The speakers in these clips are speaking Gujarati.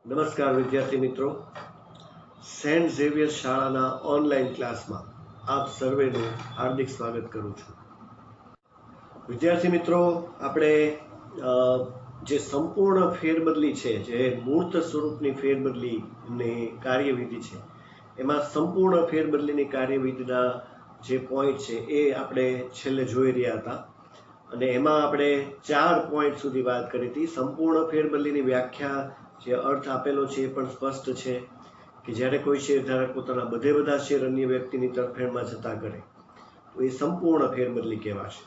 નમસ્કાર વિદ્યાર્થી મિત્રો, સેન્ટ ઝેવિયર શાળાના ઓનલાઈન ક્લાસમાં આપ સર્વેનું હાર્દિક સ્વાગત કરું છું. વિદ્યાર્થી મિત્રો, આપણે જે સંપૂર્ણ ફેરબદલી છે, જે મૂર્ત સ્વરૂપની ફેરબદલીની કાર્યવિધિ છે, એમાં સંપૂર્ણ ફેરબદલીની કાર્યવિધિના જે પોઈન્ટ છે એ આપણે છેલ્લે જોઈ રહ્યા હતા અને એમાં આપણે 4 પોઈન્ટ સુધી વાત કરી હતી. સંપૂર્ણ ફેરબદલીની વ્યાખ્યા, જે અર્થ આપેલો છે એ પણ સ્પષ્ટ છે કે જ્યારે કોઈ શેરધારક પોતાના બધા શેર અન્ય વ્યક્તિની તરફેણમાં જતા કરે તો એ સંપૂર્ણ ફેરબદલી કહેવાશે.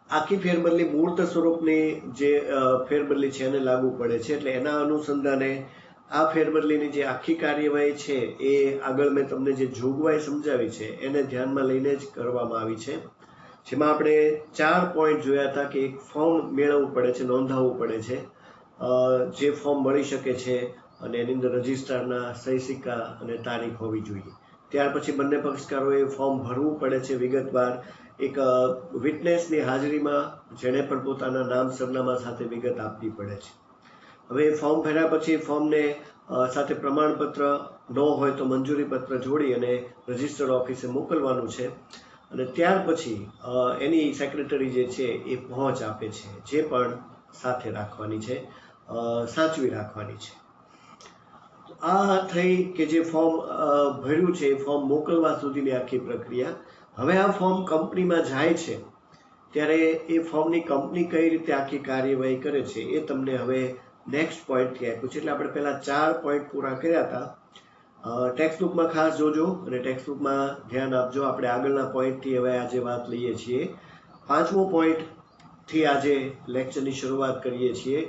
આખી ફેરબદલી મૂર્ત સ્વરૂપની જે ફેરબદલી છે એને લાગુ પડે છે, એટલે એના અનુસંધાને આ ફેરબદલીની જે આખી કાર્યવાહી છે એ આગળ મેં તમને જે જોગવાઈ સમજાવી છે એને ધ્યાનમાં લઈને જ કરવામાં આવી છે. જેમાં આપણે 4 પોઈન્ટ જોયા હતા કે એક ફોર્મ મેળવવું પડે છે, નોંધાવવું પડે છે, જે ફોર્મ મળી શકે છે અને એની અંદર રજિસ્ટ્રારના સહી સિક્કા અને તારીખ હોવી જોઈએ. ત્યાર પછી બંને પક્ષકારોએ ફોર્મ ભરવું પડે છે વિગતવાર, એક વિટનેસની હાજરીમાં, જેણે પણ પોતાના નામ સરનામા સાથે વિગત આપવી પડે છે. હવે ફોર્મ ભર્યા પછી ફોર્મને સાથે પ્રમાણપત્ર ન હોય તો મંજૂરી પત્ર જોડી અને રજિસ્ટર્ડ ઓફિસે મોકલવાનું છે અને ત્યાર પછી એની સેક્રેટરી જે છે એ પહોંચ આપે છે, જે પણ સાથે રાખવાની છે, સાચવી રાખવાની છે. આ થઈ કે જે ફોર્મ ભર્યું છે એ ફોર્મ મોકલવા સુધીની આખી પ્રક્રિયા. હવે આ ફોર્મ કંપનીમાં જાય છે ત્યારે એ ફોર્મની કંપની કઈ રીતે આખી કાર્યવાહી કરે છે એ તમને હવે નેક્સ્ટ પોઈન્ટથી આપ્યું છે. એટલે આપણે પહેલા 4 પોઈન્ટ પૂરા કર્યા હતા. ટેક્સ્ટબુકમાં ખાસ જોજો અને ટેક્સ્ટબુકમાં ધ્યાન આપજો. આપણે આગળના પોઈન્ટથી હવે આજે વાત લઈએ છીએ. 5મો પોઈન્ટથી આજે લેક્ચરની શરૂઆત કરીએ છીએ.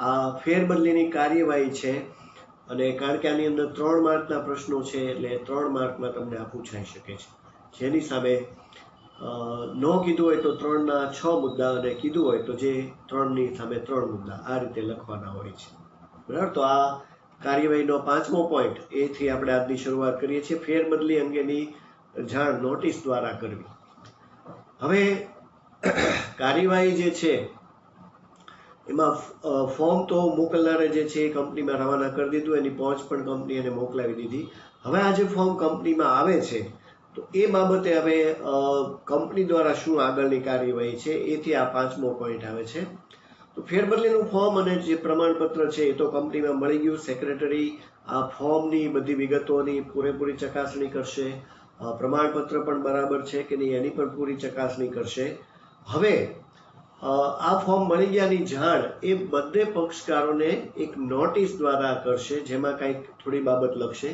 આ ફેરબદલીની કાર્યવાહી છે અને કારણ કે આની અંદર 3 માર્કના પ્રશ્નો છે એટલે 3 માર્કમાં તમને આ પૂછાઈ શકે છે. જેની સામે ન કીધું હોય તો 3ના 6 મુદ્દા અને કીધું હોય તો જે 3ની સામે 3 મુદ્દા, આ રીતે લખવાના હોય છે. બરાબર, તો આ કાર્યવાહીનો 5મો પોઈન્ટ એથી આપણે આજની શરૂઆત કરીએ છીએ. ફેરબદલી અંગેની જાણ નોટિસ દ્વારા કરવી. હવે કાર્યવાહી જે છે એમાં ફોર્મ તો મોકલનારે જે છે એ કંપનીમાં રવાના કરી દીધું, એની પહોંચ પણ કંપની એને મોકલાવી દીધી. હવે આ જે ફોર્મ કંપનીમાં આવે છે તો એ બાબતે હવે કંપની દ્વારા શું આગળની કાર્યવાહી છે એથી આ 5મો પોઈન્ટ આવે છે. તો ફેરબદલીનું ફોર્મ અને જે પ્રમાણપત્ર છે એ તો કંપનીમાં મળી ગયું. સેક્રેટરી આ ફોર્મની બધી વિગતોની પૂરેપૂરી ચકાસણી કરશે, પ્રમાણપત્ર પણ બરાબર છે કે નહીં એની પણ પૂરી ચકાસણી કરશે. હવે આ ફોર્મ મળી ગયાની જાણ એ બધે પક્ષકારોને એક નોટિસ દ્વારા કરશે, જેમાં કંઈક થોડી બાબત લખશે.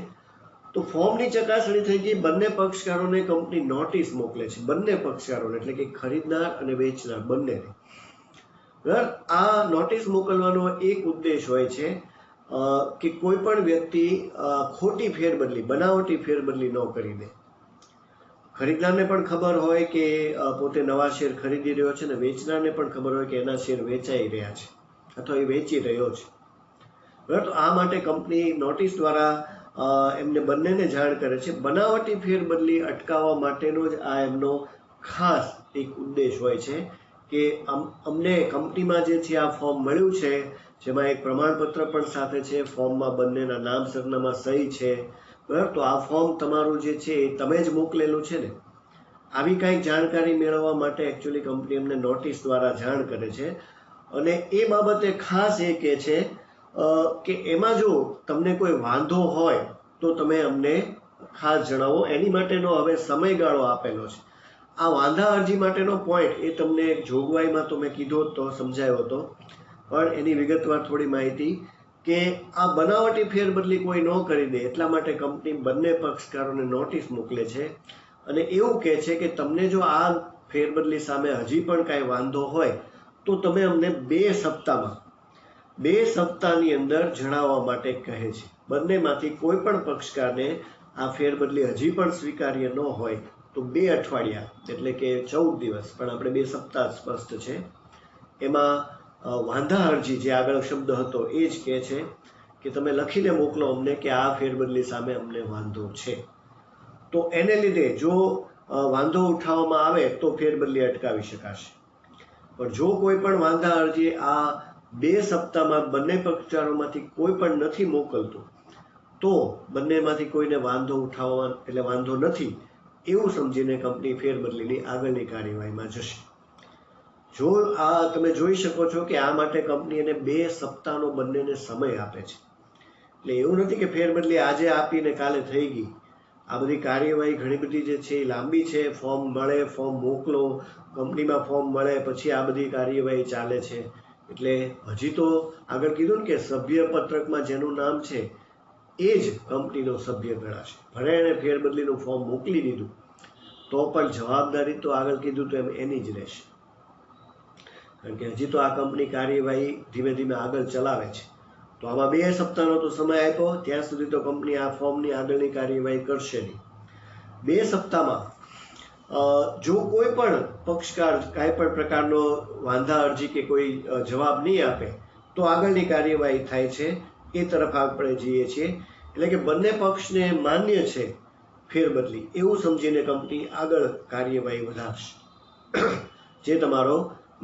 તો ફોર્મની ચકાસણી થઈ ગઈ, બંને પક્ષકારોને કંપની નોટિસ મોકલે છે, બંને પક્ષકારોને, એટલે કે ખરીદનાર અને વેચનાર બંનેને. બરાબર, આ નોટિસ મોકલવાનો એક ઉદ્દેશ હોય છે કે કોઈ પણ વ્યક્તિ ખોટી ફેરબદલી, બનાવટી ફેરબદલી ન કરી દે. ખરીદનારને પણ ખબર હોય કે પોતે નવા શેર ખરીદી રહ્યો છે અને વેચનારને પણ ખબર હોય કે એના શેર વેચાઈ રહ્યા છે અથવા એ વેચી રહ્યો છે. બરાબર, તો આ માટે કંપની નોટિસ દ્વારા એમને બંનેને જાણ કરે છે. બનાવટી ફેરબદલી અટકાવવા માટેનો જ આ એમનો ખાસ એક ઉદ્દેશ હોય છે કે અમને કંપનીમાં જે છે આ ફોર્મ મળ્યું છે, જેમાં એક પ્રમાણપત્ર પણ સાથે છે, ફોર્મમાં બંનેના નામ સરનામા સહી છે. બરાબર, તો આ ફોર્મ તમારું જે છે એ તમે જ મોકલેલું છે ને. આવી કંઈક જાણકારી મેળવવા માટે એકચ્યુઅલી કંપની અમને નોટિસ દ્વારા જાણ કરે છે અને એ બાબતે ખાસ એ કહે છે કે એમાં જો તમને કોઈ વાંધો હોય તો તમે અમને ખાસ જણાવો. એની માટેનો હવે સમયગાળો આપેલો છે. આ વાંધા અરજી માટેનો પોઈન્ટ એ તમને જોગવાઈમાં તો મેં કીધો તો સમજાયો હતો, પણ એની વિગતવાર થોડી માહિતી કે આ બનાવટી ફેરબદલી કોઈ ન કરી દે એટલા માટે કંપની બંને પક્ષકારોને નોટિસ મોકલે છે અને એવું કહે છે કે તમને જો આ ફેરબદલી સામે હજી પણ કાંઈ વાંધો હોય તો તમે અમને 2 સપ્તાહની અંદર જણાવવા માટે કહે છે. બંનેમાંથી કોઈ પણ પક્ષકારને આ ફેરબદલી હજી પણ સ્વીકાર્ય ન હોય તો 2 અઠવાડિયા એટલે કે 14 દિવસ, પણ આપણે 2 સપ્તાહ સ્પષ્ટ છે. એમાં વાંધા અરજી, જે આગળ શબ્દ હતો એ જ કહે છે કે તમે લખીને મોકલો અમને કે આ ફેરબદલી સામે અમને વાંધો છે. તો એને લીધે જો વાંધો ઉઠાવવામાં આવે તો ફેરબદલી અટકાવી શકાશે. પણ જો કોઈ પણ વાંધા અરજી આ 2 સપ્તાહમાં બંને પક્ષકારોમાંથી કોઈ પણ નથી મોકલતું તો બંનેમાંથી કોઈને વાંધો ઉઠાવવા એટલે વાંધો નથી એવું સમજીને કંપની ફેરબદલીની આગળની કાર્યવાહીમાં જશે. જો આ તમે જોઈ શકો છો કે આ માટે કંપની એને 2 સપ્તાહનો બંનેને સમય આપે છે. એટલે એવું નથી કે ફેરબદલી આજે આપીને કાલે થઈ ગઈ. આ બધી કાર્યવાહી ઘણી બધી જે છે એ લાંબી છે. ફોર્મ મળે, ફોર્મ મોકલો, કંપનીમાં ફોર્મ મળે, પછી આ બધી કાર્યવાહી ચાલે છે. એટલે હજી તો આગળ કીધું ને કે સભ્ય પત્રકમાં જેનું નામ છે એ જ કંપનીનો સભ્ય ગણાશે. ભલે એણે ફેરબદલીનું ફોર્મ મોકલી દીધું તો પણ જવાબદારી તો આગળ કીધું તો એમ એની જ રહેશે. કારણ કે હજી તો આ કંપની કાર્યવાહી ધીમે ધીમે આગળ ચલાવે છે. તો આમાં 2 સપ્તાહનો તો સમય આપ્યો, ત્યાં સુધી તો કંપની આ ફોર્મની આગળની કાર્યવાહી કરશે નહીં. 2 સપ્તાહમાં જો કોઈ પણ પક્ષકાર કાંઈ પણ પ્રકારનો વાંધા અરજી કે કોઈ જવાબ નહીં આપે તો આગળની કાર્યવાહી થાય છે. એ તરફ આપણે જઈએ છીએ. એટલે કે બંને પક્ષને માન્ય છે ફેરબદલી એવું સમજીને કંપની આગળ કાર્યવાહી વધારશે. જે તમારો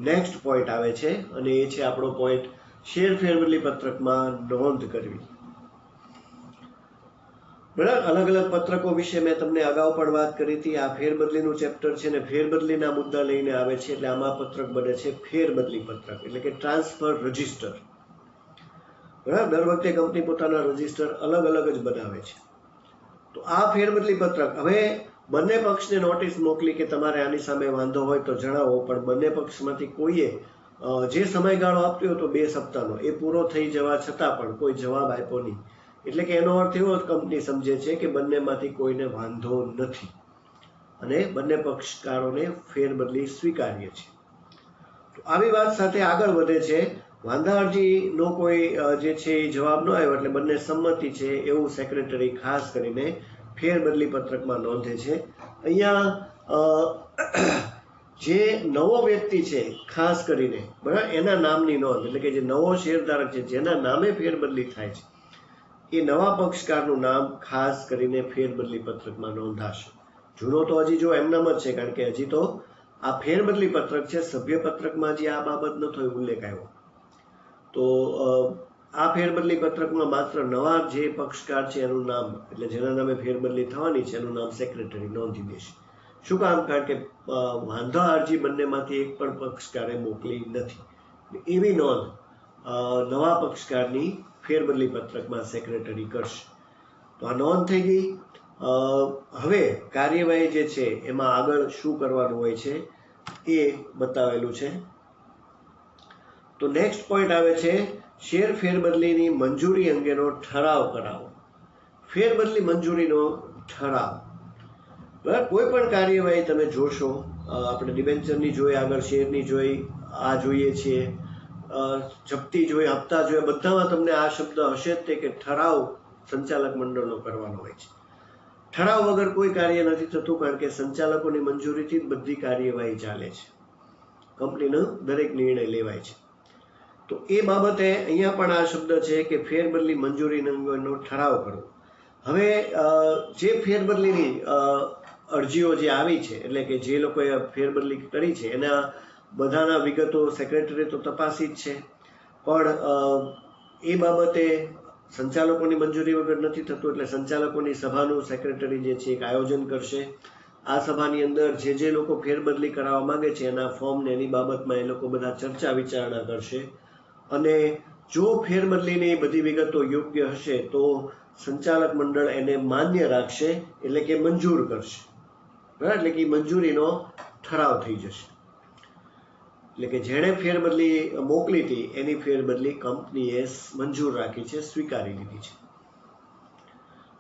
નેક્સ્ટ પોઈન્ટ આવે છે અને એ છે આપણો પોઈન્ટ શેર ફેરબદલી પત્રકમાં નોંધ કરવી. બરાબર, અલગ અલગ પત્રકો વિશે મેં તમને અગાઉ પણ વાત કરી હતી. આ ફેરબદલીનું ચેપ્ટર છે ને ફેરબદલીના મુદ્દા લઈને આવે છે. એટલે આમાં પત્રક બને છે ફેરબદલી પત્રક, એટલે કે ટ્રાન્સફર રજિસ્ટર. બરાબર, દર વખતે કંપની પોતાના રજિસ્ટર અલગ અલગ જ બનાવે છે. તો આ ફેરબદલી પત્રક હવે બંને પક્ષને નોટિસ મોકલી કે તમારે આની સામે વાંધો હોય તો જણાવો, પણ બંને પક્ષમાંથી કોઈએ જે સમયગાળો આપ્યો હતો 2 સપ્તાહનો એ પૂરો થઈ જવા છતાં પણ કોઈ જવાબ આપ્યો નહીં. એટલે કે એનો અર્થ એવો કંપની સમજે છે કે બંનેમાંથી કોઈને વાંધો નથી અને બંને પક્ષકારોને ફેરબદલી સ્વીકાર્ય છે. તો આવી વાત સાથે આગળ વધે છે. વાંધા અરજીનો કોઈ જે છે એ જવાબ ન આવ્યો એટલે બંને સંમતિ છે એવું સેક્રેટરી ખાસ કરીને ફેરબદલી પત્રકમાં નોંધે છે. અહીંયા જે નવો વ્યક્તિ છે ખાસ કરીને બરાબર એના નામની નોંધ, એટલે કે જે નવો શેરધારક છે જેના નામે ફેરબદલી થાય છે એ નવા પક્ષકારનું નામ ખાસ કરીને ફેરબદલી પત્રકમાં નોંધાશે. જૂનો તો હજી જો એમનામ જ છે, કારણ કે હજી તો આ ફેરબદલી પત્રક છે. સભ્ય પત્રકમાં હજી આ બાબત ન થયો ઉલ્લેખ આવ્યો. તો આ ફેરબદલી પત્રકમાં માત્ર નવા જે પક્ષકાર છે એનું નામ, એટલે જેના નામે ફેરબદલી થવાની છે એનું નામ સેક્રેટરી નોંધી દેશે. શું કામ? કારણ કે વાંધા અરજી બંનેમાંથી એક પણ પક્ષકારે મોકલી નથી. એવી નોંધ નવા પક્ષકારની ફેરબદલી પત્રકમાં સેક્રેટરી કરશે. તો આ નોંધ થઈ ગઈ. હવે કાર્યવાહી જે છે એમાં આગળ શું કરવાનું હોય છે એ બતાવેલું છે. તો નેક્સ્ટ પોઈન્ટ આવે છે શેર ફેરબદલીની મંજૂરી અંગેનો ઠરાવ કરાવો. ફેરબદલી મંજૂરીનો ઠરાવ. બરાબર, કોઈ પણ કાર્યવાહી તમે જોશો, આપણે ડિબેન્ચરની જોઈ, આગળ શેરની જોઈ, આ જોઈએ છીએ, જપ્તી જોઈ, હપ્તા જોઈ, બધામાં તમને આ શબ્દ હશે જ તે કે ઠરાવ સંચાલક મંડળનો કરવાનો હોય છે. ઠરાવ વગર કોઈ કાર્ય નથી થતું, કારણ કે સંચાલકોની મંજૂરીથી જ બધી કાર્યવાહી ચાલે છે. કંપનીનો દરેક નિર્ણય લેવાય છે. તો એ બાબતે અહીંયા પણ આ શબ્દ છે કે ફેરબદલી મંજૂરી અંગેનો ઠરાવ કરવો. હવે જે ફેરબદલીની અરજીઓ જે આવી છે, એટલે કે જે લોકોએ ફેરબદલી કરી છે એના બધાના વિગતો સેક્રેટરી તો તપાસી જ છે, પણ એ બાબતે સંચાલકોની મંજૂરી વગર નથી થતું. એટલે સંચાલકોની સભાનું સેક્રેટરી જે છે એક આયોજન કરશે. આ સભાની અંદર જે જે લોકો ફેરબદલી કરાવવા માંગે છે એના ફોર્મને એની બાબતમાં એ લોકો બધા ચર્ચા વિચારણા કરશે. અને જો ફેરબદલીની બધી વિગતો યોગ્ય હશે તો સંચાલક મંડળ એને માન્ય રાખશે, એટલે કે મંજૂર કરશે. બરાબર, એટલે કે મંજૂરીનો ઠરાવ થઈ જશે. એટલે કે જેણે ફેરબદલી મોકલી હતી એની ફેરબદલી કંપનીએ મંજૂર રાખી છે, સ્વીકારી લીધી છે.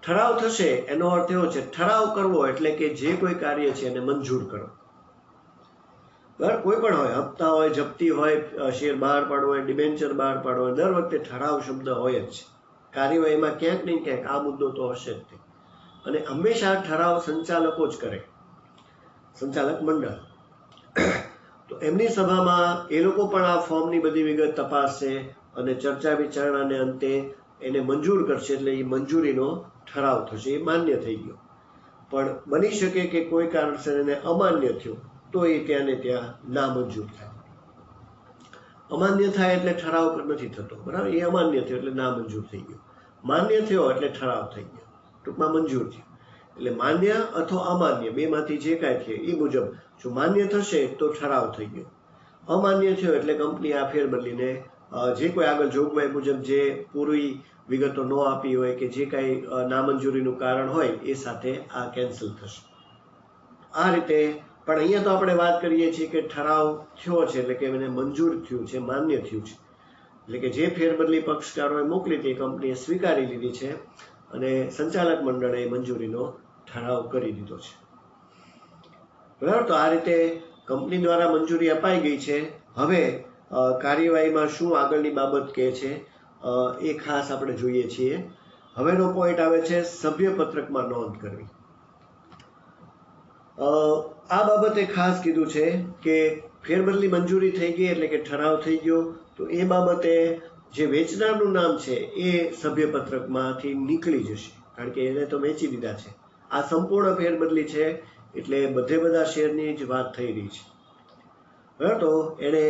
ઠરાવ થશે એનો અર્થ એવો છે, ઠરાવ કરવો એટલે કે જે કોઈ કાર્ય છે એને મંજૂર કરો. બરાબર, કોઈ પણ હોય, હપ્તા હોય, જપ્તી હોય, શેર બહાર પાડવો હોય, ડિબેન્ચર બહાર પાડવો હોય, દર વખતે ઠરાવ શબ્દ હોય જ છે. કાર્યવાહીમાં ક્યાંક નહીં ક્યાંક આ મુદ્દો તો હશે જ તે. અને હંમેશા ઠરાવ સંચાલકો જ કરે, સંચાલક મંડળ. તો એમની સભામાં એ લોકો પણ આ ફોર્મની બધી વિગત તપાસશે અને ચર્ચા વિચારણાને અંતે એને મંજૂર કરશે. એટલે એ મંજૂરીનો ઠરાવ થશે, એ માન્ય થઈ ગયો. પણ બની શકે કે કોઈ કારણસર એને અમાન્ય થયો તો એ ત્યાં ને ત્યાં નામંજૂર થાય. અમાન્ય થાય એટલે ઠરાવ નથી થતો, બરાબર. એ અમાન્ય થયો એટલે નામંજૂર થઈ ગયો. માન્ય થયો એટલે ઠરાવ થઈ ગયો, ટૂંકમાં મંજૂર થયો. એટલે માન્ય અથવા અમાન્ય બેમાંથી જે કાંઈ થયો એ મુજબ જો માન્ય થશે તો ઠરાવ થઈ ગયો, અમાન્ય થયો એટલે કંપની આ ફેરબદલીને જે કોઈ આગળ જોગવાઈ મુજબ જે પૂરી વિગતો ન આપી હોય કે જે કાંઈ નામંજૂરીનું કારણ હોય એ સાથે આ કેન્સલ થશે. આ રીતે પણ અહીંયા તો આપણે વાત કરીએ છીએ કે ઠરાવ થયો છે એટલે કે એને મંજૂર થયું છે, માન્ય થયું છે. એટલે કે જે ફેરબદલી પક્ષકારોએ મોકલી હતી કંપનીએ સ્વીકારી લીધી છે અને સંચાલક મંડળે મંજૂરીનો ઠરાવ કરી દીધો છે, બરાબર. તો આ રીતે કંપની દ્વારા મંજૂરી અપાઈ ગઈ છે. હવે કાર્યવાહીમાં શું આગળની બાબત કહે છે એ ખાસ આપણે જોઈએ છીએ. હવેનો પોઈન્ટ આવે છે સભ્યપત્રકમાં નોંધ કરવી. આ બાબતે ખાસ કીધું છે કે ફેરબદલી મંજૂરી થઈ ગઈ એટલે કે ઠરાવ થઈ ગયો તો એ બાબતે જે વેચનારનું નામ છે એ સભ્યપત્રકમાંથી નીકળી જશે, કારણ કે એને તો વેચી દીધા છે. આ સંપૂર્ણ ફેરબદલી છે એટલે બધા શેરની જ વાત થઈ રહી છે, બરાબર. તો એણે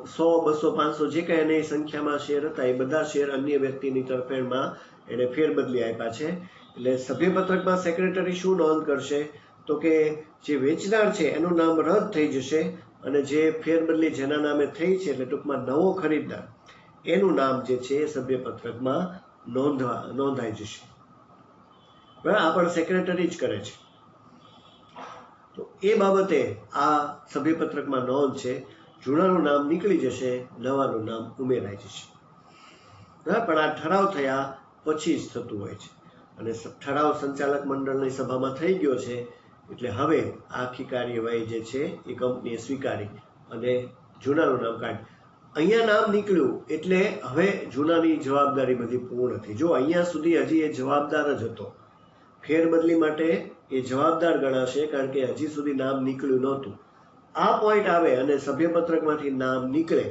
100, 200, 500 જે કાંઈ એની સંખ્યામાં શેર હતા એ બધા શેર અન્ય વ્યક્તિની તરફેણમાં એણે ફેરબદલી આપ્યા છે. એટલે સભ્યપત્રકમાં સેક્રેટરી શું નોંધ કરશે તો કે જે વેચનાર છે એનું નામ રદ થઈ જશે અને જે ફેરબદલી જેના નામે થઈ છે એટલે ટૂંકમાં નવો ખરીદદાર એનું નામ જે છે એ સભ્યપત્રકમાં નોંધાઈ જશે, બરાબર. આ પણ સેક્રેટરી જ કરે છે. તો એ બાબતે આ સભ્યપત્રકમાં નોંધ છે. જૂનાનું નામ નીકળી જશે, નવાનું નામ ઉમેરાઈ જશે, બરાબર. પણ આ ઠરાવ થયા પછી જ થતું હોય છે અને ઠરાવ સંચાલક મંડળની સભામાં થઈ ગયો છે એટલે હવે આખી કાર્યવાહી જે છે એ કંપનીએ સ્વીકારી અને જૂનાનું નામ કાઢી. અહીંયા નામ નીકળ્યું એટલે હવે જૂનાની જવાબદારી બધી પૂર્ણ થઈ. જો અહીંયા સુધી હજી એ જવાબદાર જ હતો, ફેરબદલી માટે એ જવાબદાર ગણાશે કારણ કે હજી સુધી નામ નીકળ્યું નહોતું. આ પોઈન્ટ આવે અને સભ્યપત્રકમાંથી નામ નીકળે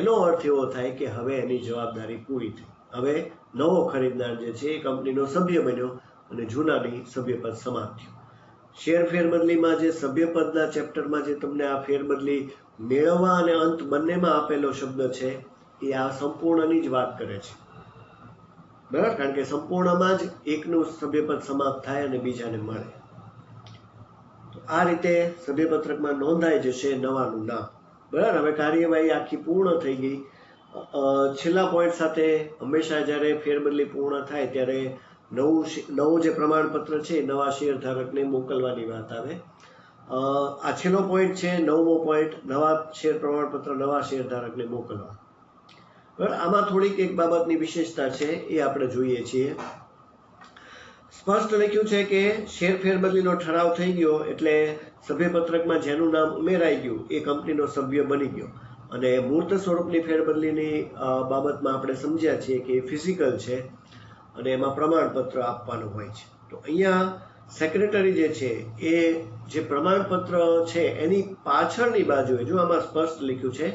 એનો અર્થ એવો થાય કે હવે એની જવાબદારી પૂરી થઈ. હવે નવો ખરીદનાર જે છે એ કંપનીનો સભ્ય બન્યો અને જૂનાની સભ્યપદ સમાપ્ત થયું. શેર ફેરબદલીમાં જે સભ્યપદના ચેપ્ટરમાં જે તમને આ ફેરબદલી મેળવવા અને અંત બંનેમાં આપેલો શબ્દ છે એ આ સંપૂર્ણની જ વાત કરે છે, બરાબર. કારણ કે સંપૂર્ણમાં જ એકનું સભ્યપદ સમાપ્ત થાય અને બીજાને મળે. તો આ રીતે સભ્યપત્રકમાં નોંધાઈ જશે નવાનું નામ, બરાબર. હવે કાર્યવાહી આખી પૂર્ણ થઈ ગઈ. છેલ્લા પોઈન્ટ સાથે હંમેશા જ્યારે ફેરબદલી પૂર્ણ થાય ત્યારે નવું જે પ્રમાણપત્ર છે નવા શેરધારકને મોકલવાની વાત આવે. આ છેલ્લો પોઈન્ટ છે, 9મો પોઈન્ટ, નવા શેર પ્રમાણપત્ર નવા શેરધારકને મોકલવા, બરાબર. આમાં થોડીક એક બાબતની વિશેષતા છે એ આપણે જોઈએ છીએ. સ્પષ્ટ લખ્યું છે કે શેર ફેરબદલીનો ઠરાવ થઈ ગયો એટલે સભ્યપત્રકમાં જેનું નામ ઉમેરાઈ ગયું એ કંપનીનો સભ્ય બની ગયો અને મૂર્ત સ્વરૂપની ફેરબદલીની બાબતમાં આપણે સમજ્યા છીએ કે ફિઝિકલ છે અને એમાં પ્રમાણપત્ર આપવાનું હોય છે. તો અહીંયા સેક્રેટરી જે છે એ જે પ્રમાણપત્ર છે એની પાછળની બાજુએ, જો આમાં સ્પષ્ટ લખ્યું છે,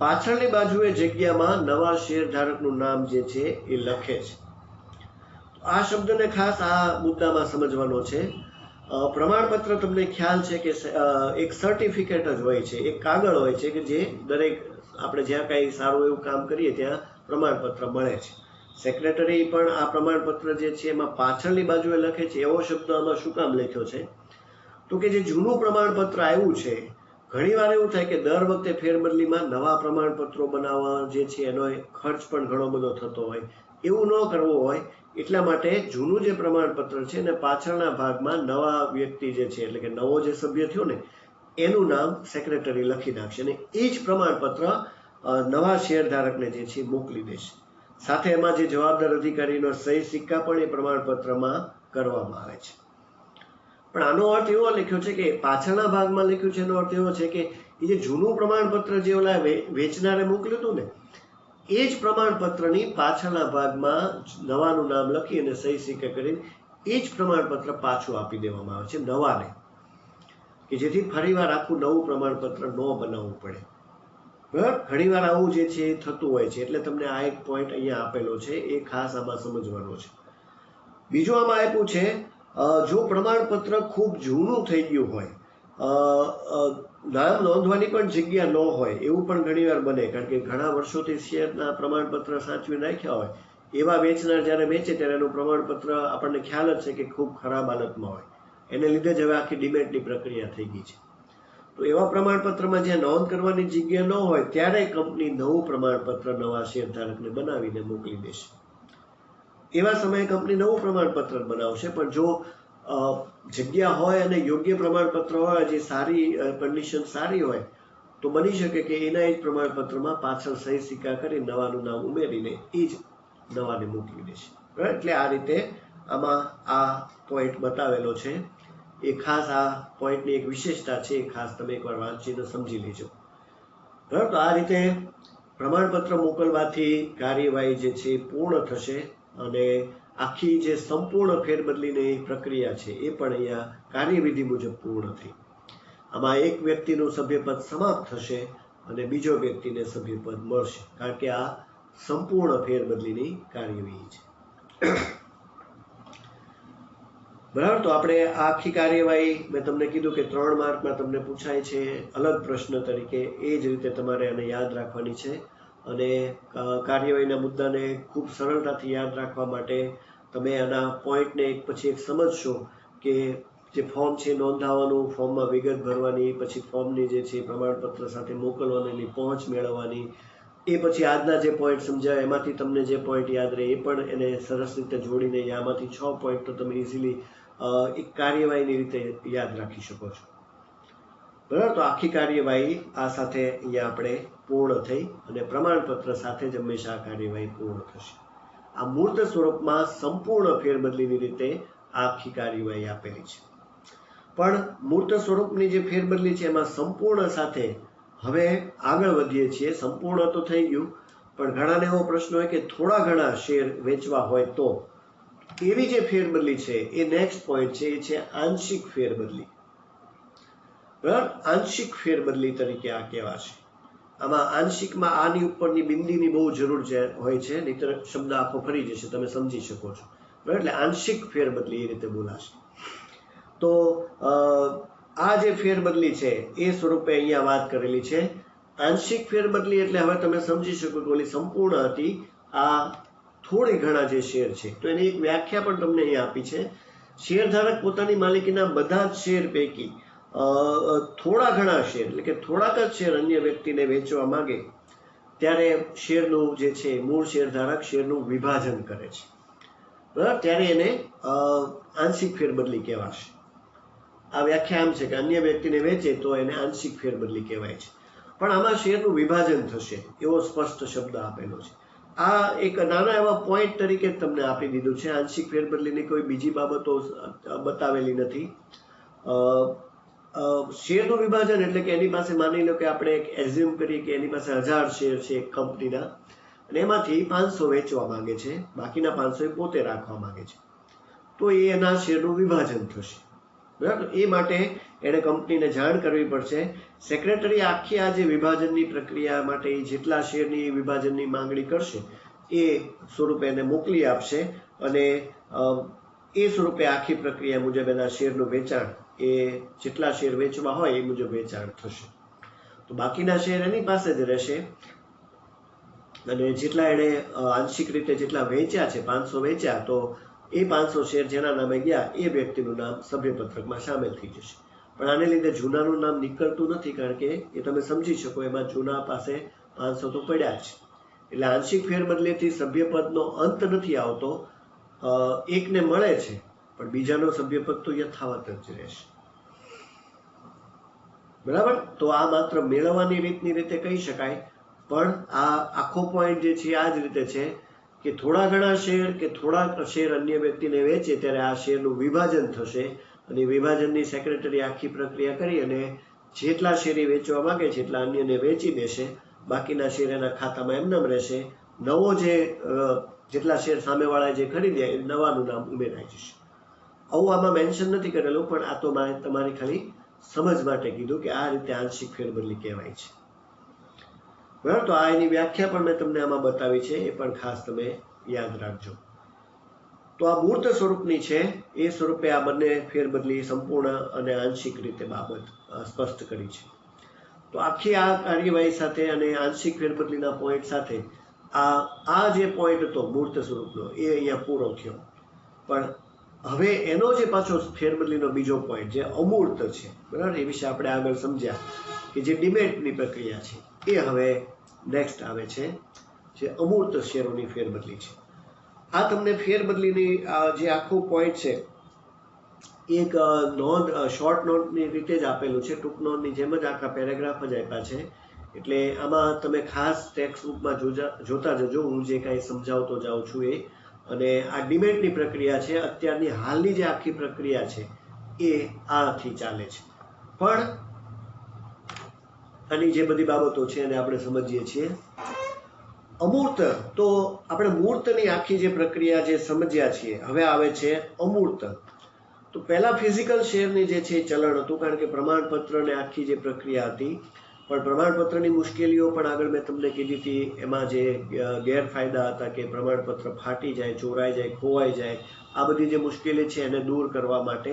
પાછળની બાજુએ જગ્યામાં નવા શેરધારકનું નામ જે છે એ લખે છે. આ શબ્દને ખાસ આ મુદ્દામાં સમજવાનો છે. પ્રમાણપત્ર તમને ખ્યાલ છે કે એક સર્ટિફિકેટ જ હોય છે, એક કાગળ હોય છે કે જે દરેક આપણે જ્યાં કાંઈ સારું એવું કામ કરીએ ત્યાં પ્રમાણપત્ર મળે છે. સેક્રેટરી પણ આ પ્રમાણપત્ર જે છે એમાં પાછળની બાજુએ લખે છે. એવો શબ્દ આમાં શું કામ લખ્યો છે તો કે જે જૂનું પ્રમાણપત્ર આવ્યું છે, ઘણીવાર એવું થાય કે દર વખતે ફેરબદલીમાં નવા પ્રમાણપત્રો બનાવવા જે છે એનો ખર્ચ પણ ઘણો બધો થતો હોય. એવું ન કરવું હોય એટલા માટે જૂનું જે પ્રમાણપત્ર છે ને પાછળના ભાગમાં નવા વ્યક્તિ જે છે એટલે કે નવો જે સભ્ય થયો ને એનું નામ સેક્રેટરી લખી નાખશે અને એ જ પ્રમાણપત્ર નવા શેરધારકને જે છે મોકલી દેશે. સાથે એમાં જે જવાબદાર અધિકારીનો સહી સિક્કા પણ એ પ્રમાણપત્રમાં કરવામાં આવે છે. પણ આનો અર્થ એવો લખ્યો છે કે પાછળના ભાગમાં લખ્યું છે એનો અર્થ એવો છે કે એ જે જૂનું પ્રમાણપત્ર જે ઓલા વેચનારે મોકલ્યું હતું ને એ જ પ્રમાણપત્રની પાછળના ભાગમાં નવાનું નામ લખી અને સહી સિક્કા કરીને એ જ પ્રમાણપત્ર પાછું આપી દેવામાં આવે છે નવાને, કે જેથી ફરીવાર આખું નવું પ્રમાણપત્ર ન બનાવવું પડે, બરાબર. ઘણીવાર આવું જે છે એ થતું હોય છે એટલે તમને આ એક પોઈન્ટ અહીંયા આપેલો છે એ ખાસ આમાં સમજવાનો છે. બીજું આમાં આપ્યું છે જો પ્રમાણપત્ર ખૂબ જૂનું થઈ ગયું હોય, નામ નોંધવાની પણ જગ્યા ન હોય એવું પણ ઘણીવાર બને, કારણ કે ઘણા વર્ષોથી શેરના પ્રમાણપત્ર સાચવી રાખ્યા હોય, એવા વેચનાર જ્યારે વેચે ત્યારે એનું પ્રમાણપત્ર આપણને ખ્યાલ જ છે કે ખૂબ ખરાબ હાલતમાં હોય, એને લીધે જ હવે આખી ડિમેટની પ્રક્રિયા થઈ ગઈ છે. તો એવા પ્રમાણપત્રમાં જ્યાં નોંધ કરવાની જગ્યા ન હોય ત્યારે કંપની નવું પ્રમાણપત્ર નવા શેરધારકને બનાવીને મોકલી દેશે. એવા સમયે કંપની નવું પ્રમાણપત્ર બનાવશે, પણ જો જગ્યા હોય અને યોગ્ય પ્રમાણપત્ર હોય, જે સારી કન્ડિશન સારી હોય, તો બની શકે કે એના જ પ્રમાણપત્રમાં પાછળ સહી સિક્કા કરી નવાનું નામ ઉમેરીને એ જ નવાને મોકલી દેશે. એટલે આ રીતે આમાં આ પોઈન્ટ બતાવેલો છે. એ ખાસ આ પોઈન્ટની એક વિશેષતા છે, એ ખાસ તમે એકવાર વાંચીને સમજી લેજો. બરાબર, તો આ રીતે પ્રમાણપત્ર મોકલવાથી કાર્યવાહી જે છે પૂર્ણ થશે અને આખી જે સંપૂર્ણ ફેરબદલીની પ્રક્રિયા છે એ પણ અહીંયા કાર્યવિધિ મુજબ પૂર્ણ થઈ. આમાં એક વ્યક્તિનું સભ્યપદ સમાપ્ત થશે અને બીજો વ્યક્તિને સભ્યપદ મળશે, કારણ કે આ સંપૂર્ણ ફેરબદલીની કાર્યવાહી છે. બરાબર, તો આપણે આ આખી કાર્યવાહી મેં તમને કીધું કે 3 માર્કમાં તમને પૂછાય છે અલગ પ્રશ્ન તરીકે, એ જ રીતે તમારે આને યાદ રાખવાની છે. અને કાર્યવાહીના મુદ્દાને ખૂબ સરળતાથી યાદ રાખવા માટે તમે આના પોઈન્ટને એક પછી એક સમજશો કે જે ફોર્મ છે નોંધાવવાનું, ફોર્મમાં વિગત ભરવાની, પછી ફોર્મની જે છે પ્રમાણપત્ર સાથે મોકલવાની પહોંચ મેળવવાની, એ પછી આજના જે પોઈન્ટ સમજાય એમાંથી તમને જે પોઈન્ટ યાદ રહે એ પણ એને સરસ રીતે જોડીને આમાંથી 6 પોઈન્ટ તો તમે ઇઝીલી એક કાર્યવાહીની રીતે યાદ રાખી શકો છો. બરાબર, તો આખી કાર્યવાહી આ સાથે અહીંયા આપણે પૂર્ણ થઈ અને પ્રમાણપત્ર સાથે જ હંમેશા આ કાર્યવાહી પૂર્ણ થશે. આ મૂર્ત સ્વરૂપમાં સંપૂર્ણ ફેરબદલીની રીતે આખી કાર્યવાહી આપેલી છે. પણ મૂર્ત સ્વરૂપની જે ફેરબદલી છે એમાં સંપૂર્ણ સાથે હવે આગળ વધીએ છીએ. સંપૂર્ણ તો થઈ ગયું, પણ ઘણાને એવો પ્રશ્ન હોય કે થોડા ઘણા શેર વેચવા હોય તો એવી જે ફેરબદલી છે એ નેક્સ્ટ પોઈન્ટ છે, એ છે આંશિક ફેરબદલી. બરાબર, આંશિક ફેરબદલી તરીકે આ કહેવાશે. આમાં આંશિકમાં આની ઉપરની બિંદીની બહુ જરૂર હોય છે, નહીતર શબ્દ આખો ફરી જશે, તમે સમજી શકો છો. બરાબર, એટલે આંશિક ફેરબદલી એ રીતે બોલાશે. તો આ જે ફેરબદલી છે એ સ્વરૂપે અહીંયા વાત કરેલી છે. આંશિક ફેરબદલી એટલે હવે તમે સમજી શકો કે ઓલી સંપૂર્ણ હતી, આ થોડી ઘણા જે શેર છે. તો એની એક વ્યાખ્યા પણ તમને અહીંયા આપી છે. શેરધારક પોતાની માલિકીના બધા જ શેર પૈકી થોડા ઘણા શેર, એટલે કે થોડાક જ શેર અન્ય વ્યક્તિને વેચવા માંગે ત્યારે શેરનું જે છે મૂળ શેરધારક શેરનું વિભાજન કરે છે. બરાબર, ત્યારે એને આંશિક ફેરબદલી કહેવાશે. આ વ્યાખ્યા આમ છે કે અન્ય વ્યક્તિને વેચે તો એને આંશિક ફેરબદલી કહેવાય છે. પણ આમાં શેરનું વિભાજન થશે એવો સ્પષ્ટ શબ્દ આપેલો છે. આ એક નાના એવા પોઈન્ટ તરીકે તમને આપી દીધું છે. આંશિક ફેરબદલીની કોઈ બીજી બાબતો બતાવેલી નથી. શેરનું વિભાજન એટલે કે એની પાસે માની લો કે આપણે એક એઝ્યુમ કરીએ કે એની પાસે 1000 શેર છે એક કંપનીના, અને એમાંથી 500 વેચવા માંગે છે, બાકીના 500 પોતે રાખવા માંગે છે. તો એ એના શેરનું વિભાજન થશે. બરાબર, એ માટે એણે કંપનીને જાણ કરવી પડશે. સેક્રેટરી આખી આ જે વિભાજનની પ્રક્રિયા માટે જેટલા શેરની વિભાજનની માંગણી કરશે એ સ્વરૂપે એને મોકલી આપશે અને એ સ્વરૂપે આખી પ્રક્રિયા મુજબ એના શેરનું વેચાણ, એ જેટલા શેર વેચવા હોય એ મુજબ વેચાણ થશે. તો બાકીના શેર એની પાસે જ રહેશે અને જેટલા એણે આંશિક રીતે જેટલા વેચ્યા છે, 500 વેચ્યા, તો એ 500 શેર જેના નામે ગયા એ વ્યક્તિનું નામ સભ્યપત્રકમાં સામેલ થઈ જશે. પણ આને લીધે જૂનાનું નામ નીકળતું નથી, કારણ કે એ તમે સમજી શકો એમાં જૂના પાસે 500 તો પડ્યા છે. એટલે આંશિક ફેરબદલીથી સભ્યપદનો અંત નથી આવતો, એકને મળે છે પણ બીજાનો સભ્યપદ તો યથાવત જ રહેશે. બરાબર, તો આ માત્ર મેળવવાની રીતની રીતે કહી શકાય, પણ આ આખો પોઈન્ટ જે છે આ જ રીતે છે કે થોડા ઘણા શેર કે થોડાક શેર અન્ય વ્યક્તિને વેચે ત્યારે આ શેરનું વિભાજન થશે અને વિભાજનની સેક્રેટરી આખી પ્રક્રિયા કરી અને જેટલા શેર વેચવા માંગે છે એટલા અન્યને વેચી દેશે, બાકીના શેર એના ખાતામાં એમનેમ રહેશે. નવો જે જેટલા શેર સામેવાળા જે ખરીદ્યા એ નવાનું નામ ઉમેરાઈ જશે. આવું આમાં મેન્શન નથી કરેલું, પણ આ તો તમારી ખાલી સમજ માટે કીધું કે આ રીતે આંશિક ફેરબદલી કહેવાય છે. બરાબર, તો આ એની વ્યાખ્યા પણ મેં તમને આમાં બતાવી છે, એ પણ ખાસ તમે યાદ રાખજો. તો આ મૂર્ત સ્વરૂપની છે, એ સ્વરૂપે આ બંને ફેરબદલી સંપૂર્ણ અને આંશિક રીતે બાબત સ્પષ્ટ કરી છે. તો આખી આ કાર્યવાહી સાથે અને આંશિક ફેરબદલીના પોઈન્ટ સાથે આ જે પોઈન્ટ હતો મૂર્ત સ્વરૂપનો એ અહીંયા પૂરો થયો. પણ હવે એનો જે પાછો ફેરબદલીનો બીજો પોઈન્ટ જે અમૂર્ત છે, બરાબર, એ વિશે આપણે આગળ સમજ્યા કે જે ડિમેટની પ્રક્રિયા છે એ હવે નેક્સ્ટ આવે છે, જે અમૂર્ત શેરોની ફેરબદલી છે. આ તમને ફેરબદલીની જે આખું પોઈન્ટ છે એક નોંધ, શોર્ટ નોટની રીતે જ આપેલું છે, ટૂંક નોંધની જેમ જ આખા પેરેગ્રાફ જ આપ્યા છે. એટલે આમાં તમે ખાસ ટેક્સ્ટ બુકમાં જોતા જજો, હું જે કાંઈ સમજાવતો જાઉં છું એ. અને આ ડિમેટની પ્રક્રિયા છે, અત્યારની હાલની જે આખી પ્રક્રિયા છે એ આથી ચાલે છે. પણ આની જે બધી બાબતો છે એને આપણે સમજીએ છીએ. અમૂર્ત, તો આપણે મૂર્તની આખી જે પ્રક્રિયા જે સમજ્યા છીએ, હવે આવે છે અમૂર્ત. તો પહેલા ફિઝિકલ શેરની જે છે ચલણ હતું, કારણ કે પ્રમાણપત્રને આખી જે પ્રક્રિયા હતી. પણ પ્રમાણપત્રની મુશ્કેલીઓ પણ આગળ મેં તમને કીધી હતી, એમાં જે ગેરફાયદા હતા કે પ્રમાણપત્ર ફાટી જાય, ચોરાઈ જાય, ખોવાઈ જાય, આ બધી જે મુશ્કેલી છે એને દૂર કરવા માટે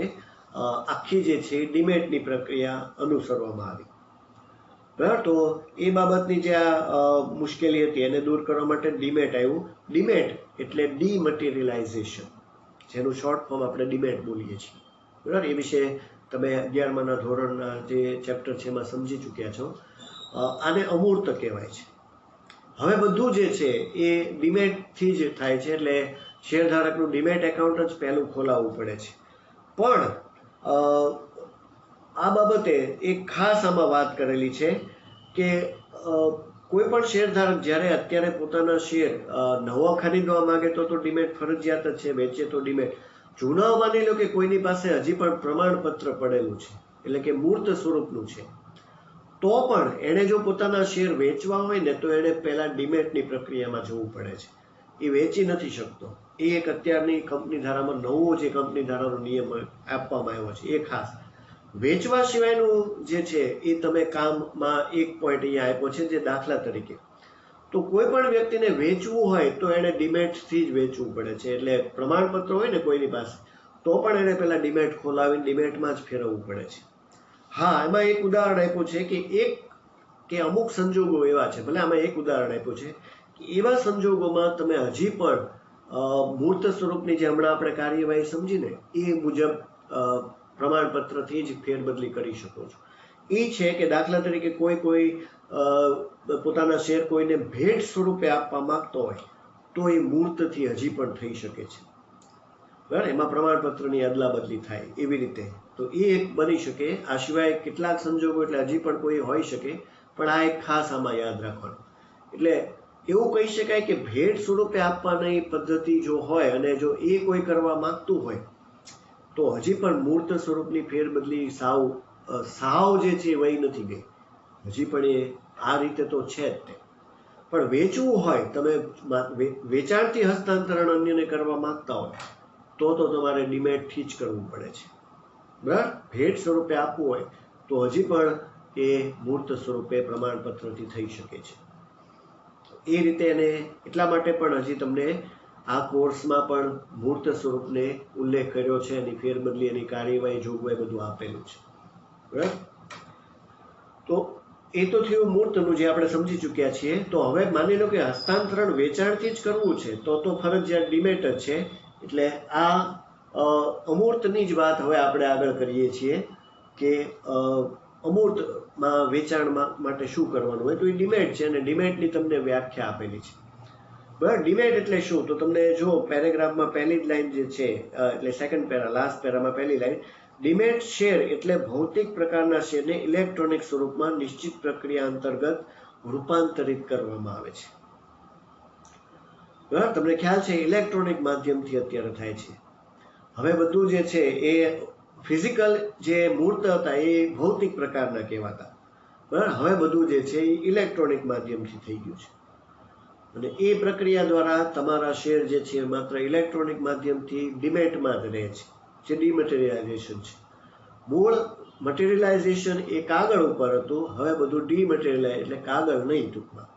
આખી જે છે ડિમેટની પ્રક્રિયા અનુસરવામાં આવી. બરાબર, તો એ બાબતની જે મુશ્કેલી હતી એને દૂર કરવા માટે ડિમેટ આવ્યું. ડિમેટ એટલે ડીમટીરિયલાઇઝેશન, જેનું શોર્ટ ફોર્મ આપણે ડિમેટ બોલીએ છીએ. બરાબર, એ વિશે તમે 11મા ધોરણના જે ચેપ્ટર છે એમાં સમજી ચૂક્યા છો. આને અમૂર્ત કહેવાય છે. હવે બધું જે છે એ ડિમેટથી જ થાય છે, એટલે શેરધારકનું ડિમેટ એકાઉન્ટ જ પહેલું ખોલાવવું પડે છે. પણ આ બાબતે એક ખાસ આમાં વાત કરેલી છે કે કોઈ પણ શેરધારક જ્યારે અત્યારે પોતાના શેર નવા ખરીદવા માંગે તો ડિમેટ ફરજિયાત જ છે, વેચે તો ડિમેટ. જૂના માની લો કે કોઈની પાસે હજી પણ પ્રમાણપત્ર પડેલું છે, એટલે કે મૂર્ત સ્વરૂપનું છે, તો પણ એણે જો પોતાના શેર વેચવા હોય ને તો એણે પહેલા ડિમેટની પ્રક્રિયામાં જવું પડે છે. એ વેચી નથી શકતો. એ એક અત્યારની કંપની ધારામાં નવો જે કંપની ધારાનો નિયમ આપવામાં આવ્યો છે, એ ખાસ. વેચવા સિવાયનું જે છે એ તમે કામમાં એક પોઈન્ટ અહીંયા આપ્યો છે, જે દાખલા તરીકે તો કોઈ પણ વ્યક્તિને વેચવું હોય તો એને ડિમેટથી જ વેચવું પડે છે. એટલે પ્રમાણપત્ર હોય ને કોઈની પાસે તો પણ એને પહેલા ડિમેટ ખોલાવીને ડિમેટમાં જ ફેરવવું પડે છે. હા, એમાં એક ઉદાહરણ આપ્યું છે કે અમુક સંજોગો એવા છે, ભલે આમાં એક ઉદાહરણ આપ્યું છે કે એવા સંજોગોમાં તમે હજી પણ મૂર્ત સ્વરૂપની જે હમણાં આપણે કાર્યવાહી સમજીને એ મુજબ પ્રમાણપત્રથી જ ફેરબદલી કરી શકો છો. એ છે કે દાખલા તરીકે કોઈ પોતાના શેર કોઈને ભેટ સ્વરૂપે આપવા માંગતો હોય તો એ મૂર્તથી હજી પણ થઈ શકે છે. બરાબર, એમાં પ્રમાણપત્રની અદલા બદલી થાય એવી રીતે તો એ એક બની શકે. આ સિવાય કેટલાક સંજોગો એટલે હજી પણ કોઈ હોઈ શકે, પણ આ એક ખાસ આમાં યાદ રાખવાનું. એટલે એવું કહી શકાય કે ભેટ સ્વરૂપે આપવાની પદ્ધતિ જો હોય અને જો એ કોઈ કરવા માંગતું હોય તો હજી પણ મૂર્ત સ્વરૂપની ફેરબદલી સાવ જે છે એ વહી નથી ગઈ. હજી પણ એ આ રીતે તો છે જ તે. પણ વેચવું હોય, તમે વેચાણથી હસ્તાંતરણ અન્યને કરવા માંગતા હોય તો તમારે ડિમેટથી જ કરવું પડે છે. બરાબર, ભેટ સ્વરૂપે આપવું હોય તો હજી પણ એ મૂર્ત સ્વરૂપે પ્રમાણપત્રથી થઈ શકે છે. એ રીતે એને એટલા માટે પણ હજી તમને આ કોર્સમાં પણ મૂર્ત સ્વરૂપને ઉલ્લેખ કર્યો છે, એની ફેરબદલી, એની કાર્યવાહી, જોગવાઈ બધું આપેલું છે. બરાબર, તો એ તો થયું મૂર્તનું જે આપણે સમજી ચૂક્યા છીએ. તો હવે માની લો કે હસ્તાંતરણ વેચાણથી જ કરવું છે તો ફરજિયાત ડિમેટ જ છે. એટલે આ અમૂર્તની જ વાત હવે આપણે આગળ કરીએ છીએ કે અમૂર્તમાં વેચાણ માટે શું કરવાનું હોય તો એ ડિમેટ છે, અને ડિમેટની તમને વ્યાખ્યા આપેલી છે. બરાબર, ડિમેટ એટલે શું તો તમને જો પેરેગ્રાફમાં પહેલી જ લાઈન જે છે, એટલે સેકન્ડ પેરા, લાસ્ટ પેરામાં પહેલી લાઈન, ડિમેટ શેર એટલે ભૌતિક પ્રકારના શેરને ઇલેક્ટ્રોનિક સ્વરૂપમાં નિશ્ચિત પ્રક્રિયા અંતર્ગત રૂપાંતરિત કરવામાં આવે છે. બરાબર, તમને ખ્યાલ છે ઇલેક્ટ્રોનિક માધ્યમથી અત્યારે થાય છે. હવે બધું જે છે એ ફિઝિકલ જે મૂર્ત હતા એ ભૌતિક પ્રકારના કહેવાતા. બરાબર, હવે બધું જે છે એ ઇલેક્ટ્રોનિક માધ્યમથી થઈ ગયું છે. અને એ પ્રક્રિયા દ્વારા તમારા શેર જે છે માત્ર ઇલેક્ટ્રોનિક માધ્યમથી ડિમેટમાં જ રહે છે, જે ડીમટીરિયલાઇઝેશન છે. મૂળ મટીરિયલાઇઝેશન એ કાગળ ઉપર હતું, હવે બધું ડીમટીરિયલાઇઝ એટલે કાગળ નહીં. ટૂંકમાં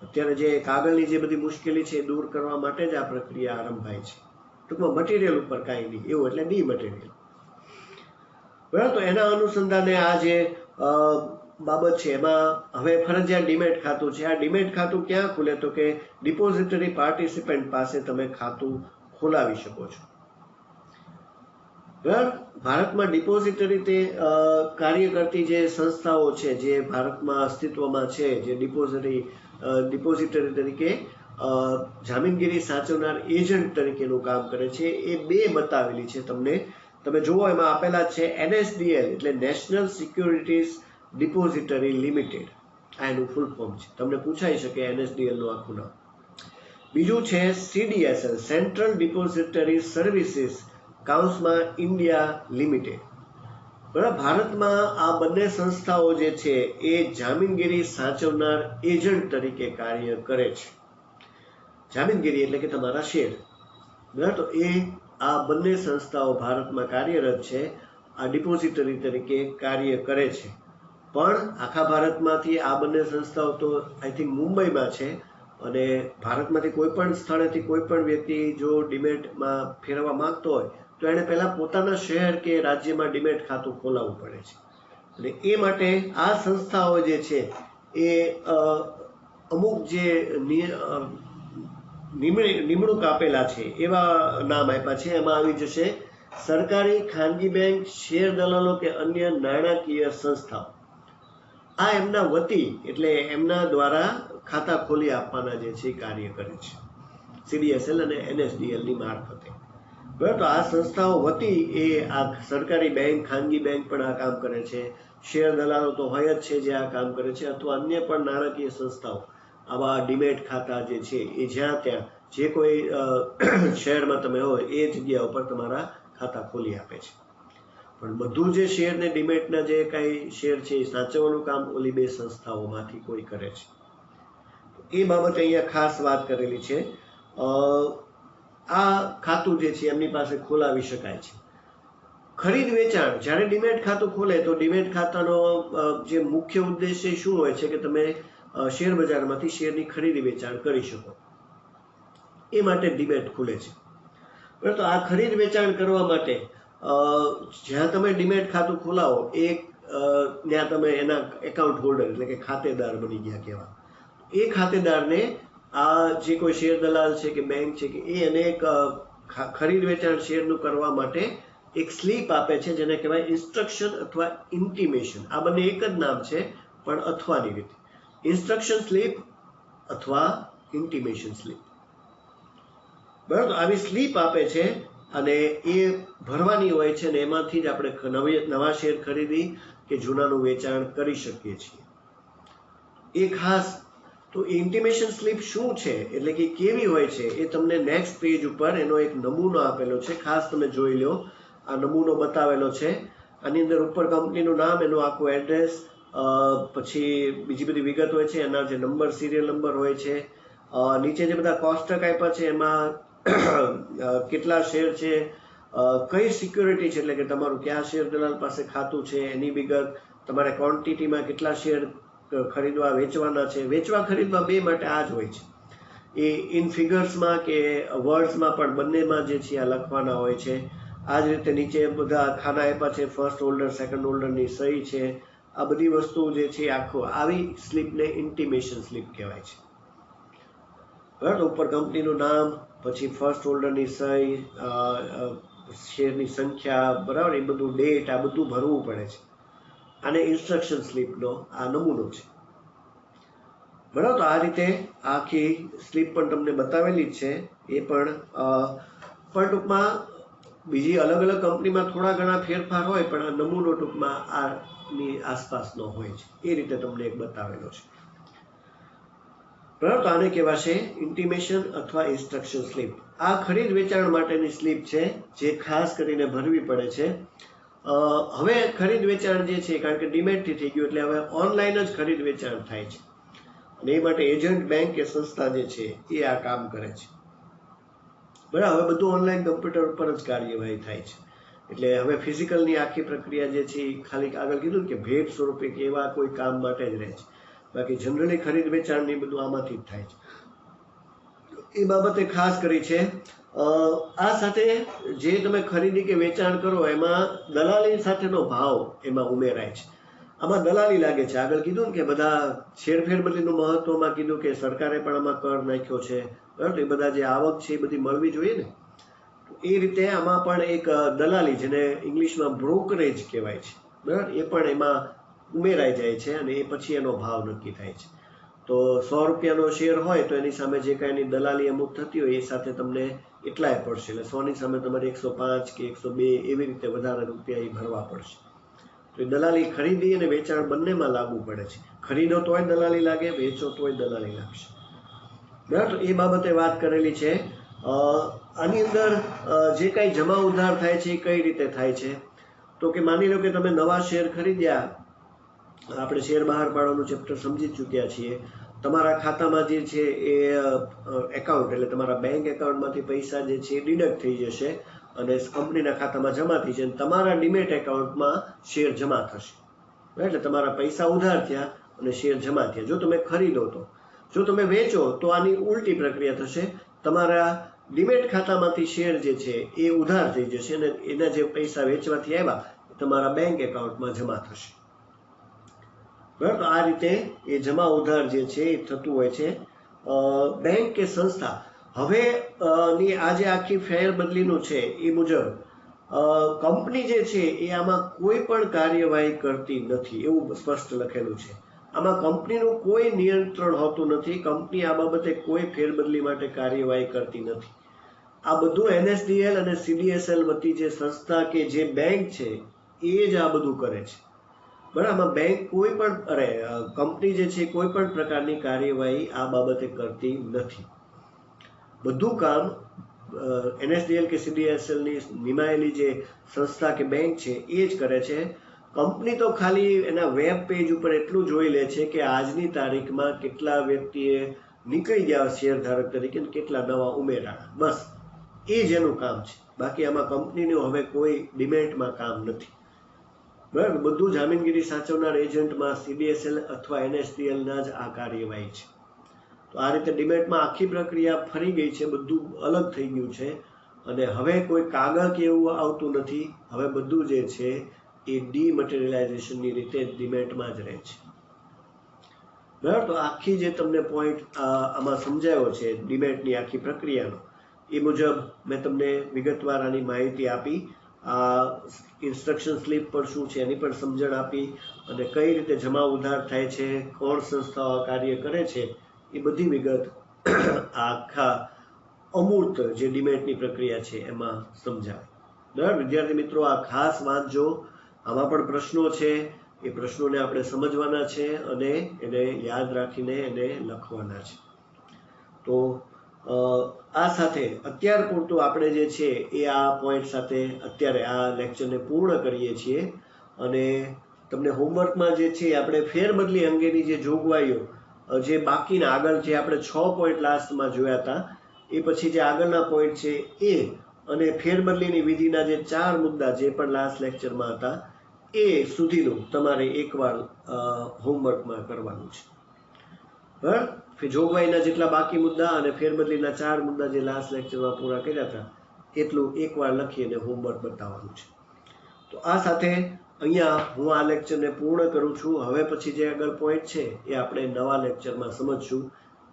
અત્યારે જે કાગળની જે બધી મુશ્કેલી છે એ દૂર કરવા માટે જ આ પ્રક્રિયા આરંભાય છે. ટૂંકમાં મટીરિયલ ઉપર કાંઈ નહીં એવું, એટલે ડીમટીરિયલ. બરાબર, તો એના અનુસંધાને આ જે બાબત છે એમાં હવે ફરજિયાત ડીમેટ ખાતું છે. આ ડીમેટ ખાતું ક્યાં ખુલે? તો કે ડિપોઝિટરી પાર્ટિસિપન્ટ પાસે તમે ખાતું ખોલાવી શકો છો. બરાબર. ભારતમાં ડિપોઝિટરી તે કાર્ય કરતી જે સંસ્થાઓ છે જે ભારતમાં અસ્તિત્વમાં છે, જે ડિપોઝિટરી તરીકે જામીનગીરી સાચવનાર એજન્ટ તરીકેનું કામ કરે છે, એ બે બતાવેલી છે તમને. તમે જુઓ એમાં આપેલા છે NSDL એટલે નેશનલ સિક્યુરિટીઝ ડિપોઝિટરી લિમિટેડ. આ એનું ફૂલ ફોર્મ છે. તમને પૂછાઈ શકે NSDL નું આખું નામ. બીજું છે CDSL સેન્ટ્રલ ડિપોઝિટરી સર્વિસીસ કાઉન્સમાં ઇન્ડિયા લિમિટેડ. બરાબર. ભારતમાં આ બંને સંસ્થાઓ જે છે એ જામીનગીરી સાચવનાર એજન્ટ તરીકે કાર્ય કરે છે. જામીનગીરી એટલે કે તમારા શેર. બરાબર. તો એ આ બંને સંસ્થાઓ ભારતમાં કાર્યરત છે, આ ડિપોઝિટરી તરીકે કાર્ય કરે છે. પણ આખા ભારતમાંથી આ બંને સંસ્થાઓ તો આઈ થિંક મુંબઈમાં છે, અને ભારતમાંથી કોઈ પણ સ્થળેથી કોઈ પણ વ્યક્તિ જો ડીમેટમાં ફેરવવા માંગતો હોય તો એને પહેલાં પોતાના શહેર કે રાજ્યમાં ડીમેટ ખાતું ખોલાવવું પડે છે. અને એ માટે આ સંસ્થાઓ જે છે એ અમુક જે નિમણૂક આપેલા છે એવા નામ આપ્યા છે. એમાં આવી જશે સરકારી, ખાનગી બેંક, શેર દલાલો કે અન્ય નાણાકીય સંસ્થાઓ. આ એમના વતી એટલે એમના દ્વારા ખાતા ખોલી આપવાના જે છે કાર્ય કરે છે, CDSL અને NSDL ની મારફતે. બરાબર. તો આ સંસ્થાઓ વતી એ આ સરકારી બેંક, ખાનગી બેંક પણ આ કામ કરે છે, શેર દલાલો તો હોય જ છે જે આ કામ કરે છે, અથવા અન્ય પણ નાણાકીય સંસ્થાઓ આવા ડીમેટ ખાતા જે છે એ જ્યાં ત્યાં જે કોઈ શહેરમાં તમે હોય એ જગ્યા ઉપર તમારા ખાતા ખોલી આપે છે. પણ બધું જે શેર ને ડીમેટના જે કાંઈ શેર છે એ સાચવવાનું કામ ઓલી બે સંસ્થાઓમાંથી કોઈ કરે છે. એ બાબતે અહીંયા ખાસ વાત કરેલી છે. આ ખાતું જે છે એમની પાસે ખોલાવી શકાય છે. ખરીદ વેચાણ, જ્યારે ડીમેટ ખાતું ખોલે તો ડીમેટ ખાતાનો જે મુખ્ય ઉદ્દેશ્ય શું હોય છે કે તમે શેર બજારમાંથી શેરની ખરીદી વેચાણ કરી શકો, એ માટે ડીમેટ ખુલે છે. બરાબર. તો આ ખરીદ વેચાણ કરવા માટે જ્યાં તમે ડીમેટ ખાતું ખોલાવો એ ત્યાં તમે એના એકાઉન્ટ હોલ્ડર એટલે કે ખાતેદાર બની ગયા કહેવા. એ ખાતેદારને આ જે કોઈ શેર દલાલ છે કે બેંક છે કે એ એને એક ખરીદ વેચાણ શેરનું કરવા માટે એક સ્લીપ આપે છે, જેને કહેવાય ઇન્સ્ટ્રક્શન અથવા ઇન્ટિમેશન. આ બંને એક જ નામ છે પણ અથવાની રીતે. ઇન્સ્ટ્રક્શન સ્લીપ અથવા ઇન્ટિમેશન સ્લીપ. બરાબર. આવી સ્લીપ આપે છે અને એ ભરવાની હોય છે ને એમાંથી જ આપણે નવા શેર ખરીદી કે જૂનાનું વેચાણ કરી શકીએ છીએ. એ ખાસ તો ઇન્ટિમેશન સ્લીપ શું છે એટલે કે કેવી હોય છે એ તમને નેક્સ્ટ પેજ ઉપર એનો એક નમૂનો આપેલો છે. ખાસ તમે જોઈ લો. આ નમૂનો બતાવેલો છે. આની અંદર ઉપર કંપનીનું નામ, એનું આખું એડ્રેસ, પછી બીજી બધી વિગત હોય છે, એના જે નંબર, સિરિયલ નંબર હોય છે, નીચે જે બધા કોષ્ટક આપ્યા છે એમાં કેટલા શેર છે, કઈ સિક્યોરિટી છે એટલે કે તમારું ક્યાં શેર દલાલ પાસે ખાતું છે એની વિગત, તમારે ક્વોન્ટિટીમાં કેટલા શેર ખરીદવા વેચવાના છે. વેચવા ખરીદવા બે માટે આ જ હોય છે. એ ઇન ફિગર્સમાં કે વર્ડ્સમાં પણ બંનેમાં જે છે આ લખવાના હોય છે. આ જ રીતે નીચે બધા ખાના આપ્યા છે, ફર્સ્ટ હોલ્ડર, સેકન્ડ હોલ્ડરની સહી છે. આ બધી વસ્તુ જે છે આખો આવી સ્લીપને ઇન્ટિમેશન સ્લીપ કહેવાય છે. બરાબર. ઉપર કંપનીનું નામ, પછી ફર્સ્ટ હોલ્ડરની સહી, શેરની સંખ્યા, બરાબર, એ બધું ડેટ, આ બધું ભરવું પડે છે. આને ઇન્સ્ટ્રક્શન સ્લીપનો આ નમૂનો છે. બરાબર. તો આ રીતે આખી સ્લીપ પણ તમને બતાવેલી જ છે. એ પણ ટૂંકમાં બીજી અલગ અલગ કંપનીમાં થોડા ઘણા ફેરફાર હોય, પણ આ નમૂનો ટૂંકમાં આની આસપાસનો હોય છે. એ રીતે તમને એક બતાવેલો છે. બરાબર. તો આને કહેવાશે ઇન્ટિમેશન અથવા ઇન્સ્ટ્રક્શન સ્લીપ. આ ખરીદ વેચાણ માટેની સ્લીપ છે જે ખાસ કરીને ભરવી પડે છે. હવે ખરીદ વેચાણ જે છે, કારણ કે ડીમેટથી થઈ ગયું એટલે હવે ઓનલાઈન જ ખરીદ વેચાણ થાય છે, અને એ માટે એજન્ટ બેંક કે સંસ્થા જે છે એ આ કામ કરે છે. બરાબર. હવે બધું ઓનલાઈન કમ્પ્યુટર ઉપર જ કાર્યવાહી થાય છે. એટલે હવે ફિઝિકલની આખી પ્રક્રિયા જે છે એ ખાલી આગળ કીધું કે ભેટ સ્વરૂપે કે એવા કોઈ કામ માટે જ રહે છે. બાકી જનરલી ખરીદ વેચાણ ની બધું આમાંથી જ થાય છે. એ બાબતે ખાસ કરી છે. આ સાથે જે તમે ખરીદી કે વેચાણ કરો એમાં દલાલી સાથેનો ભાવ એમાં ઉમેરાય છે. આમાં દલાલી લાગે છે. આગળ કીધું ને કે બધા ફેરબદલીનું મહત્વમાં કીધું કે સરકારે પણ આમાં કર નાખ્યો છે, બરાબર. એ બધા જે આવક છે એ બધી મળવી જોઈએ ને, એ રીતે આમાં પણ એક દલાલી, જેને ઇંગ્લિશમાં બ્રોકરેજ કહેવાય છે, બરાબર, એ પણ એમાં ઉમેરાઈ જાય છે અને એ પછી એનો ભાવ નક્કી થાય છે. તો 100 રૂપિયાનો શેર હોય તો એની સામે જે કાંઈ એની દલાલી અમુક થતી હોય એ સાથે તમને એટલાય પડશે. એટલે 100 ની સામે તમારે 105 કે 102 એવી રીતે વધારે રૂપિયા એ ભરવા પડશે. તો એ દલાલી ખરીદી અને વેચાણ બંનેમાં લાગુ પડે છે. ખરીદો તોય દલાલી લાગે, વેચો તોય દલાલી લાગશે, બરાબર. એ બાબતે વાત કરેલી છે. આની અંદર જે કાંઈ જમા ઉધાર થાય છે એ કઈ રીતે થાય છે, તો કે માની લો કે તમે નવા શેર ખરીદ્યા. આપણે શેર બહાર પાડવાનું ચેપ્ટર સમજી ચૂક્યા છીએ. તમારા ખાતામાં જે છે એ એકાઉન્ટ, એટલે તમારા બેંક એકાઉન્ટમાંથી પૈસા જે છે એ ડિડક્ટ થઈ જશે અને કંપનીના ખાતામાં જમા થઈ છે. તમારા ડીમેટ એકાઉન્ટમાં શેર જમા થશે, એટલે તમારા પૈસા ઉધાર થયા અને શેર જમા થયા. જો તમે ખરીદો તો. જો તમે વેચો તો આની ઉલટી પ્રક્રિયા થશે. તમારા ડીમેટ ખાતામાંથી શેર જે છે એ ઉધાર થઈ જશે અને એના જે પૈસા વેચવાથી આવ્યા તમારા બેંક એકાઉન્ટમાં જમા થશે, બરાબર. તો આ રીતે એ જમા ઉધાર જે છે એ થતું હોય છે. બેંક કે સંસ્થા હવે ની આ જે આખી ફેરબદલીનું છે એ મુજબ કંપની જે છે એ આમાં કોઈ પણ કાર્યવાહી કરતી નથી, એવું સ્પષ્ટ લખેલું છે. આમાં કંપનીનું કોઈ નિયંત્રણ હોતું નથી. કંપની આ બાબતે કોઈ ફેરબદલી માટે કાર્યવાહી કરતી નથી. આ બધું NSDL અને CDSL વતી જે સંસ્થા કે જે બેંક છે એ જ આ બધું કરે છે, બરાબર. આમાં બેંક કોઈ પણ કંપની જે છે કોઈ પણ પ્રકારની કાર્યવાહી આ બાબતે કરતી નથી. બધું કામ NSDL કે CDSL ની નિમાયેલી જે સંસ્થા કે બેંક છે એ જ કરે છે. કંપની તો ખાલી એના વેબ પેજ ઉપર એટલું જોઈ લે છે કે આજની તારીખમાં કેટલા વ્યક્તિએ નીકળી ગયા શેર ધારક તરીકે, કેટલા નવા ઉમેરા, બસ એ જ એનું કામ છે. બાકી આમાં કંપનીનું હવે કોઈ ડિમેટમાં કામ નથી, બરાબર. બધું જામીનગીરી સાચવનાર એજન્ટમાં CDSL અથવા NSDL ના જ આ કાર્યવાહી છે. તો આ રીતે ડિબેટમાં આખી પ્રક્રિયા ફરી ગઈ છે, બધું અલગ થઈ ગયું છે અને હવે કોઈ કાગળ કે એવું આવતું નથી. હવે બધું જે છે એ ડીમટીરિયલાઇઝેશનની રીતે ડિબેટમાં જ રહે છે, બરાબર. તો આખી જે તમને પોઈન્ટ આમાં સમજાયો છે ડિબેટની આખી પ્રક્રિયાનો, એ મુજબ મેં તમને વિગતવાર આની માહિતી આપી. આ ઇન્સ્ટ્રક્શન સ્લીપ પર શું છે એની પણ સમજણ આપી અને કઈ રીતે જમા ઉધાર થાય છે, કોણ સંસ્થાઓ કાર્ય કરે છે, એ બધી વિગત આખા અમૂર્ત જે ડિમેટની પ્રક્રિયા છે એમાં સમજાવે, બરાબર. વિદ્યાર્થી મિત્રો, આ ખાસ વાંચજો. આમાં પણ પ્રશ્નો છે, એ પ્રશ્નોને આપણે સમજવાના છે અને એને યાદ રાખીને એને લખવાના છે. તો આ સાથે અત્યાર પૂરતું આપણે જે છે એ આ પોઈન્ટ સાથે અત્યારે આ લેક્ચરને પૂર્ણ કરીએ છીએ અને તમને હોમવર્કમાં જે છે આપણે ફેરબદલી અંગેની જે જોગવાઈઓ જે બાકીના આગળ જે આપણે 6 પોઈન્ટ લાસ્ટમાં જોયા હતા, એ પછી જે આગળના પોઈન્ટ છે એ અને ફેરબદલીની વિધિના જે 4 મુદ્દા જે પણ લાસ્ટ લેક્ચરમાં હતા એ સુધીનું તમારે એકવાર હોમવર્કમાં કરવાનું છે, બરાબર. જોગવાઈના જેટલા બાકી મુદ્દા અને ફેરબદલીના 4 મુદ્દા જે લાસ્ટ લેક્ચરમાં પૂરા કર્યા હતા એટલું એકવાર લખી અને હોમવર્ક બતાવવાનું છે. તો આ સાથે અહીંયા હું આ લેક્ચરને પૂર્ણ કરું છું. હવે પછી જે આગળ પોઈન્ટ છે એ આપણે નવા લેક્ચરમાં સમજશું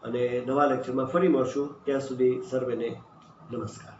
અને નવા લેક્ચરમાં ફરી મળશું. ત્યાં સુધી સર્વેને નમસ્કાર.